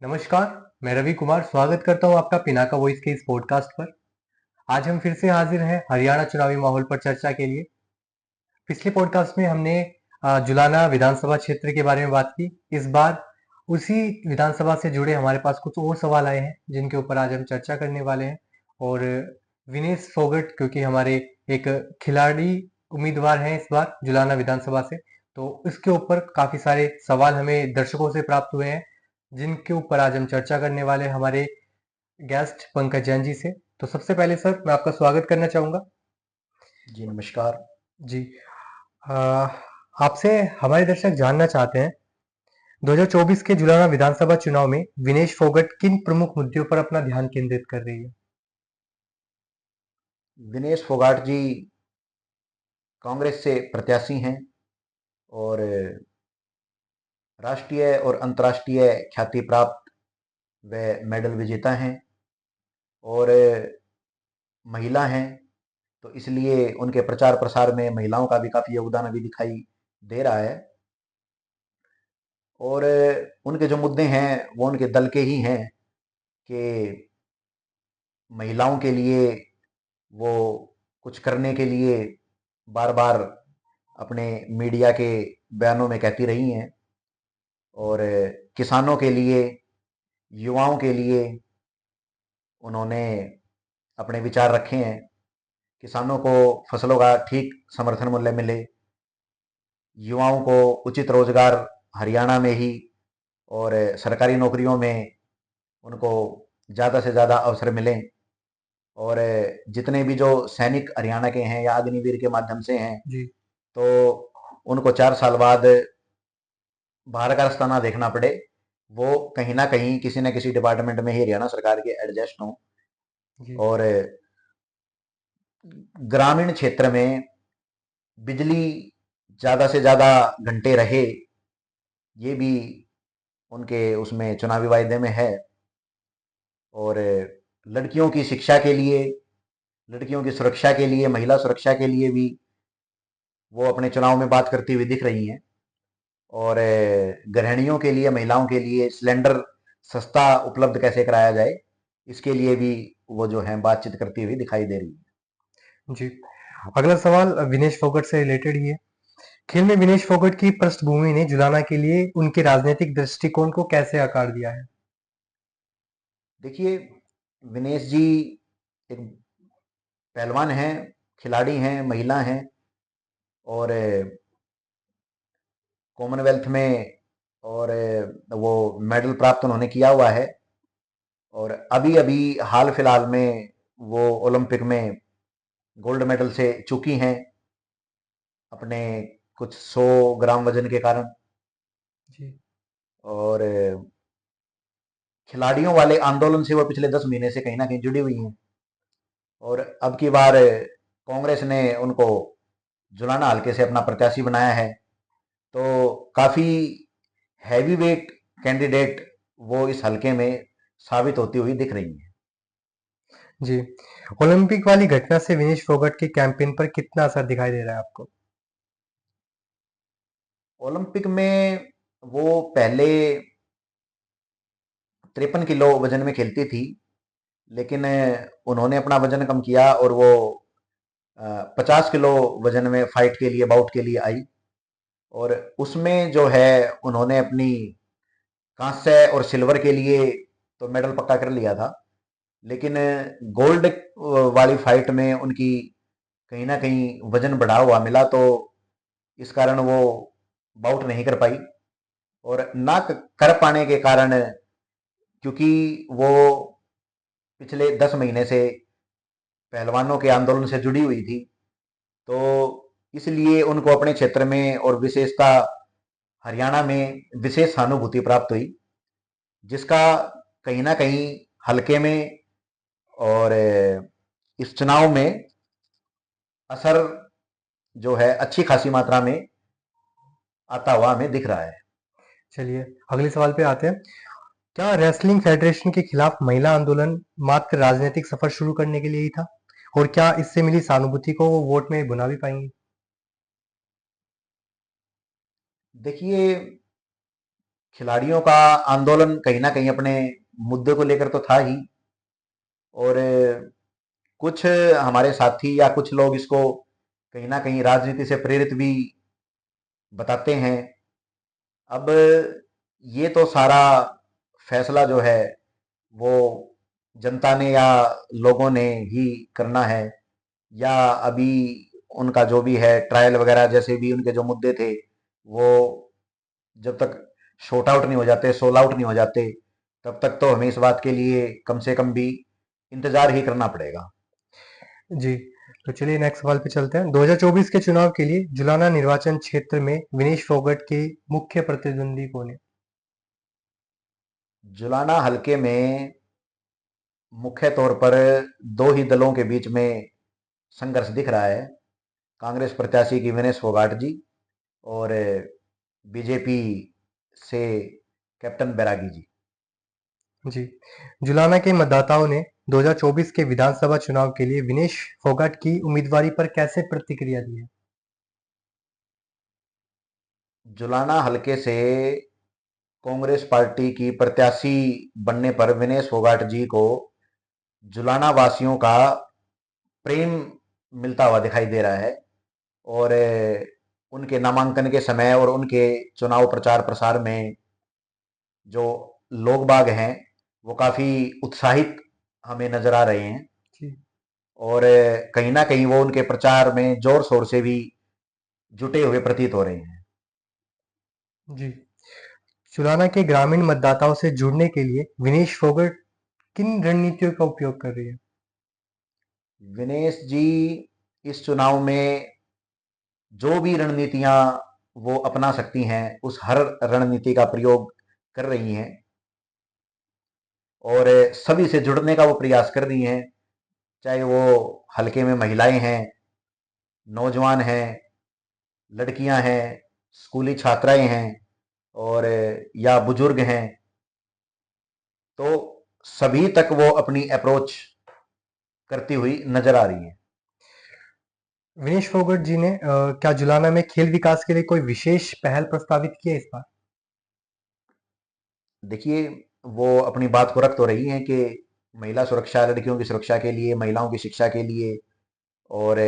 नमस्कार, मैं रवि कुमार स्वागत करता हूँ आपका पिनाका वॉइस के इस पॉडकास्ट पर। आज हम फिर से हाजिर हैं हरियाणा चुनावी माहौल पर चर्चा के लिए। पिछले पॉडकास्ट में हमने जुलाना विधानसभा क्षेत्र के बारे में बात की। इस बार उसी विधानसभा से जुड़े हमारे पास कुछ और सवाल आए हैं जिनके ऊपर आज हम चर्चा करने वाले हैं। और विनेश फोगट क्योंकि हमारे एक खिलाड़ी उम्मीदवार हैं इस बार जुलाना विधानसभा से, तो इसके ऊपर काफी सारे सवाल हमें दर्शकों से प्राप्त हुए हैं जिनके ऊपर आज हम चर्चा करने वाले हैं हमारे गेस्ट पंकज जैन जी से। तो सबसे पहले सर मैं आपका स्वागत करना चाहूंगा। जी नमस्कार। जी, अ, आपसे हमारे दर्शक जानना चाहते हैं 2024 के जुलाना विधानसभा चुनाव में विनेश फोगट किन प्रमुख मुद्दों पर अपना ध्यान केंद्रित कर रही है। विनेश फोगाट जी कांग्रेस से प्रत्याशी हैं और राष्ट्रीय और अंतर्राष्ट्रीय ख्याति प्राप्त व मेडल विजेता हैं और महिला हैं, तो इसलिए उनके प्रचार प्रसार में महिलाओं का भी काफ़ी योगदान अभी दिखाई दे रहा है। और उनके जो मुद्दे हैं वो उनके दल के ही हैं कि महिलाओं के लिए वो कुछ करने के लिए बार बार अपने मीडिया के बयानों में कहती रही हैं और किसानों के लिए, युवाओं के लिए उन्होंने अपने विचार रखे हैं। किसानों को फसलों का ठीक समर्थन मूल्य मिले, युवाओं को उचित रोजगार हरियाणा में ही और सरकारी नौकरियों में उनको ज़्यादा से ज़्यादा अवसर मिलें और जितने भी जो सैनिक हरियाणा के हैं या अग्निवीर के माध्यम से हैं, जी। तो उनको 4 साल बाद बाहर का रास्ता ना देखना पड़े, वो कहीं ना कहीं किसी न किसी डिपार्टमेंट में ही हरियाणा सरकार के एडजस्ट हों। जी। और ग्रामीण क्षेत्र में बिजली ज़्यादा से ज़्यादा घंटे रहे, ये भी उनके उसमें चुनावी वायदे में है। और लड़कियों की शिक्षा के लिए, लड़कियों की सुरक्षा के लिए, महिला सुरक्षा के लिए भी वो अपने चुनाव में बात करती हुई दिख रही हैं। और गृहिणियों के लिए, महिलाओं के लिए सिलेंडर सस्ता उपलब्ध कैसे कराया जाए, इसके लिए भी वो जो है बातचीत करती हुई दिखाई दे रही है। जी, अगला सवाल विनेश फोगट से रिलेटेड ही है। खेल में विनेश फोगट की पृष्ठभूमि ने जुलाना के लिए उनके राजनीतिक दृष्टिकोण को कैसे आकार दिया है। देखिए, विनेश जी एक पहलवान हैं, खिलाड़ी हैं, महिला हैं और कॉमनवेल्थ में और वो मेडल प्राप्त उन्होंने किया हुआ है। और अभी अभी हाल फिलहाल में वो ओलंपिक में गोल्ड मेडल से चूकी हैं अपने कुछ 100 ग्राम वजन के कारण। जी। और खिलाड़ियों वाले आंदोलन से वो पिछले 10 महीने से कहीं ना कहीं जुड़ी हुई हैं। और अब की बार कांग्रेस ने उनको जुलाना हल्के से अपना प्रत्याशी बनाया है, तो काफ़ी हैवी वेट कैंडिडेट वो इस हल्के में साबित होती हुई दिख रही हैं। जी, ओलंपिक वाली घटना से विनेश फोगट के कैंपेन पर कितना असर दिखाई दे रहा है आपको। ओलंपिक में वो पहले 53 किलो वजन में खेलती थी, लेकिन उन्होंने अपना वजन कम किया और वो 50 किलो वजन में फाइट के लिए, बाउट के लिए आई। और उसमें जो है उन्होंने अपनी कांस्य और सिल्वर के लिए तो मेडल पक्का कर लिया था, लेकिन गोल्ड वाली फाइट में उनकी कहीं ना कहीं वजन बढ़ा हुआ मिला, तो इस कारण वो बाउट नहीं कर पाई। और ना कर पाने के कारण, क्योंकि वो पिछले 10 महीने से पहलवानों के आंदोलन से जुड़ी हुई थी, तो इसलिए उनको अपने क्षेत्र में और विशेषता हरियाणा में विशेष सहानुभूति प्राप्त हुई, जिसका कहीं ना कहीं हल्के में और इस चुनाव में असर जो है अच्छी खासी मात्रा में आता हुआ हमें दिख रहा है। चलिए अगले सवाल पे आते हैं। क्या रेसलिंग फेडरेशन के खिलाफ महिला आंदोलन मात्र राजनीतिक सफर शुरू करने के लिए ही था और क्या इससे मिली सहानुभूति को वो वोट में भुना भी पाएंगी। देखिए, खिलाड़ियों का आंदोलन कहीं ना कहीं अपने मुद्दे को लेकर तो था ही, और कुछ हमारे साथी या कुछ लोग इसको कहीं ना कहीं राजनीति से प्रेरित भी बताते हैं। अब ये तो सारा फैसला जो है वो जनता ने या लोगों ने ही करना है, या अभी उनका जो भी है ट्रायल वगैरह जैसे भी उनके जो मुद्दे थे वो जब तक शॉर्ट आउट नहीं हो जाते, सोल आउट नहीं हो जाते, तब तक तो हमें इस बात के लिए कम से कम भी इंतजार ही करना पड़ेगा। जी, तो चलिए नेक्स्ट सवाल पे चलते हैं। 2024 के चुनाव के लिए जुलाना निर्वाचन क्षेत्र में विनेश फोगाट के मुख्य प्रतिद्वंदी कौन है? जुलाना हलके में मुख्य तौर पर दो ही दलों के बीच में संघर्ष दिख रहा है। कांग्रेस प्रत्याशी की विनेश फोगाट जी, और बीजेपी से कैप्टन बैरागी जी। जी, जुलाना के मतदाताओं ने 2024 के विधानसभा चुनाव के लिए विनेश फोगाट की उम्मीदवारी पर कैसे प्रतिक्रिया दी है? जुलाना हलके से कांग्रेस पार्टी की प्रत्याशी बनने पर विनेश फोगाट जी को जुलाना वासियों का प्रेम मिलता हुआ दिखाई दे रहा है, और उनके नामांकन के समय और उनके चुनाव प्रचार प्रसार में जो लोग बाग हैं वो काफी उत्साहित हमें नजर आ रहे हैं, जी, और कहीं ना कहीं वो उनके प्रचार में जोर शोर से भी जुटे हुए प्रतीत हो रहे हैं। जी। जुलाना के ग्रामीण मतदाताओं से जुड़ने के लिए विनेश फोगाट किन रणनीतियों का उपयोग कर रही है? विनेश जी इस चुनाव में जो भी रणनीतियां वो अपना सकती हैं उस हर रणनीति का प्रयोग कर रही हैं, और सभी से जुड़ने का वो प्रयास कर रही हैं, चाहे वो हल्के में महिलाएं हैं, नौजवान हैं, लड़कियां हैं, स्कूली छात्राएं हैं, और या बुजुर्ग हैं, तो सभी तक वो अपनी अप्रोच करती हुई नजर आ रही हैं। विनेश फोगाट जी ने क्या जुलाना में खेल विकास के लिए कोई विशेष पहल प्रस्तावित की है इस बार? देखिए, वो अपनी बात को रख तो रही हैं कि महिला सुरक्षा, लड़कियों की सुरक्षा के लिए, महिलाओं की शिक्षा के लिए, और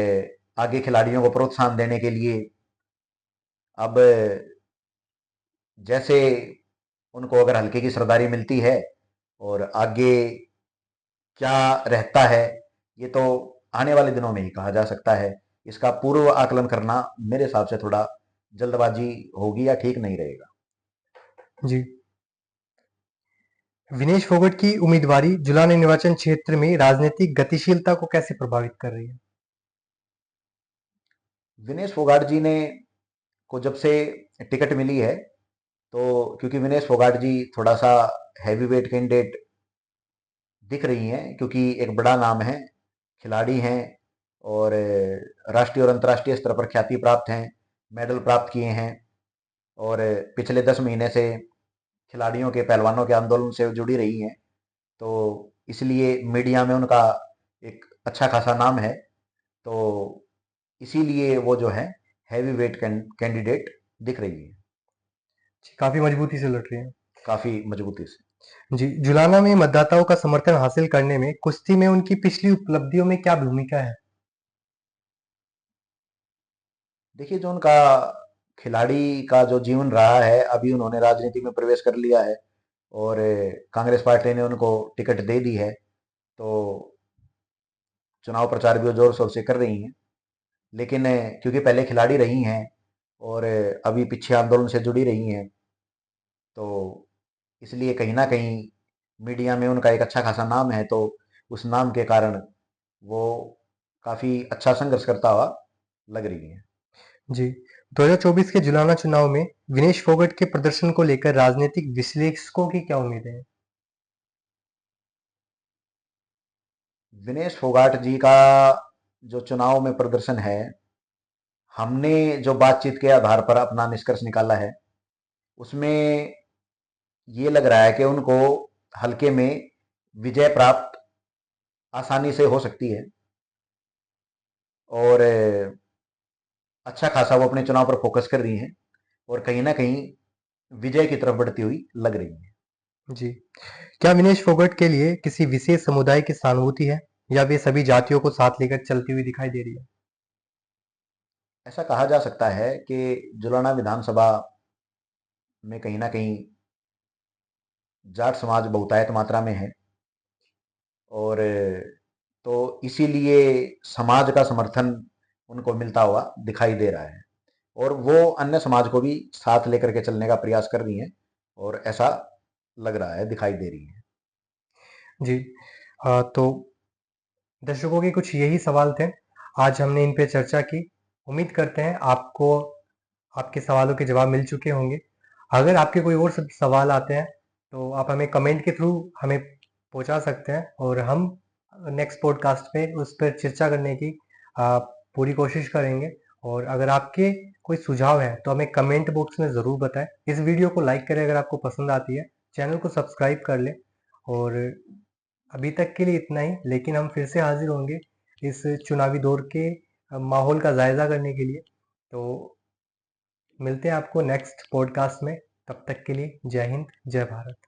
आगे खिलाड़ियों को प्रोत्साहन देने के लिए। अब जैसे उनको अगर हल्के की सरदारी मिलती है और आगे क्या रहता है, ये तो आने वाले दिनों में ही कहा जा सकता है। इसका पूर्व आकलन करना मेरे हिसाब से थोड़ा जल्दबाजी होगी या ठीक नहीं रहेगा। जी, विनेश फोगाट की उम्मीदवारी जुलाना निर्वाचन क्षेत्र में राजनीतिक गतिशीलता को कैसे प्रभावित कर रही है? विनेश फोगाट जी ने को जब से टिकट मिली है, तो क्योंकि विनेश फोगाट जी थोड़ा सा हैवी वेट कैंडिडेट दिख रही हैं, क्योंकि एक बड़ा नाम है, खिलाड़ी हैं, और राष्ट्रीय और अंतर्राष्ट्रीय स्तर पर ख्याति प्राप्त हैं, मेडल प्राप्त किए हैं, और पिछले 10 महीने से खिलाड़ियों के, पहलवानों के आंदोलन से जुड़ी रही हैं, तो इसलिए मीडिया में उनका एक अच्छा खासा नाम है। तो इसीलिए वो जो है हैवी वेट कैंडिडेट दिख रही है, काफी मजबूती से लड़ रही है। काफी मजबूती से। जी, जुलाना में मतदाताओं का समर्थन हासिल करने में कुश्ती में उनकी पिछली उपलब्धियों में क्या भूमिका है? देखिए, जो उनका खिलाड़ी का जो जीवन रहा है, अभी उन्होंने राजनीति में प्रवेश कर लिया है, और कांग्रेस पार्टी ने उनको टिकट दे दी है, तो चुनाव प्रचार भी वो जोर शोर से कर रही हैं। लेकिन क्योंकि पहले खिलाड़ी रही हैं और अभी पीछे आंदोलन से जुड़ी रही हैं, तो इसलिए कहीं ना कहीं मीडिया में उनका एक अच्छा खासा नाम है, तो उस नाम के कारण वो काफी अच्छा संघर्ष करता हुआ लग रही है। जी, 2024 के जुलाना चुनाव में विनेश फोगाट के प्रदर्शन को लेकर राजनीतिक विश्लेषकों की क्या उम्मीदें हैं? विनेश फोगाट जी का जो चुनाव में प्रदर्शन है, हमने जो बातचीत के आधार पर अपना निष्कर्ष निकाला है, उसमें ये लग रहा है कि उनको हल्के में विजय प्राप्त आसानी से हो सकती है, और अच्छा खासा वो अपने चुनाव पर फोकस कर रही हैं, और कहीं ना कहीं विजय की तरफ बढ़ती हुई लग रही है। जी। क्या विनेश फोगाट के लिए किसी विशेष समुदाय की सहानुभूति है या वे सभी जातियों को साथ लेकर चलती हुई दिखाई दे रही है? ऐसा कहा जा सकता है कि जुलाना विधानसभा में कहीं ना कहीं जाट समाज बहुतायत मात्रा में है, और तो इसीलिए समाज का समर्थन उनको मिलता हुआ दिखाई दे रहा है, और वो अन्य समाज को भी साथ लेकर के चलने का प्रयास कर रही हैं, और ऐसा लग रहा है, दिखाई दे रही है। जी। तो दर्शकों के कुछ यही सवाल थे। आज हमने इन पे चर्चा की। उम्मीद करते हैं आपको आपके सवालों के जवाब मिल चुके होंगे। अगर आपके कोई और सवाल आते हैं तो आप हमें कमेंट के थ्रू हमें पहुंचा सकते हैं और हम नेक्स्ट पॉडकास्ट पे उस पर चर्चा करने की पूरी कोशिश करेंगे। और अगर आपके कोई सुझाव है तो हमें कमेंट बॉक्स में ज़रूर बताएं। इस वीडियो को लाइक करें अगर आपको पसंद आती है, चैनल को सब्सक्राइब कर लें। और अभी तक के लिए इतना ही, लेकिन हम फिर से हाजिर होंगे इस चुनावी दौर के माहौल का जायजा करने के लिए। तो मिलते हैं आपको नेक्स्ट पॉडकास्ट में। तब तक के लिए जय हिंद, जय भारत।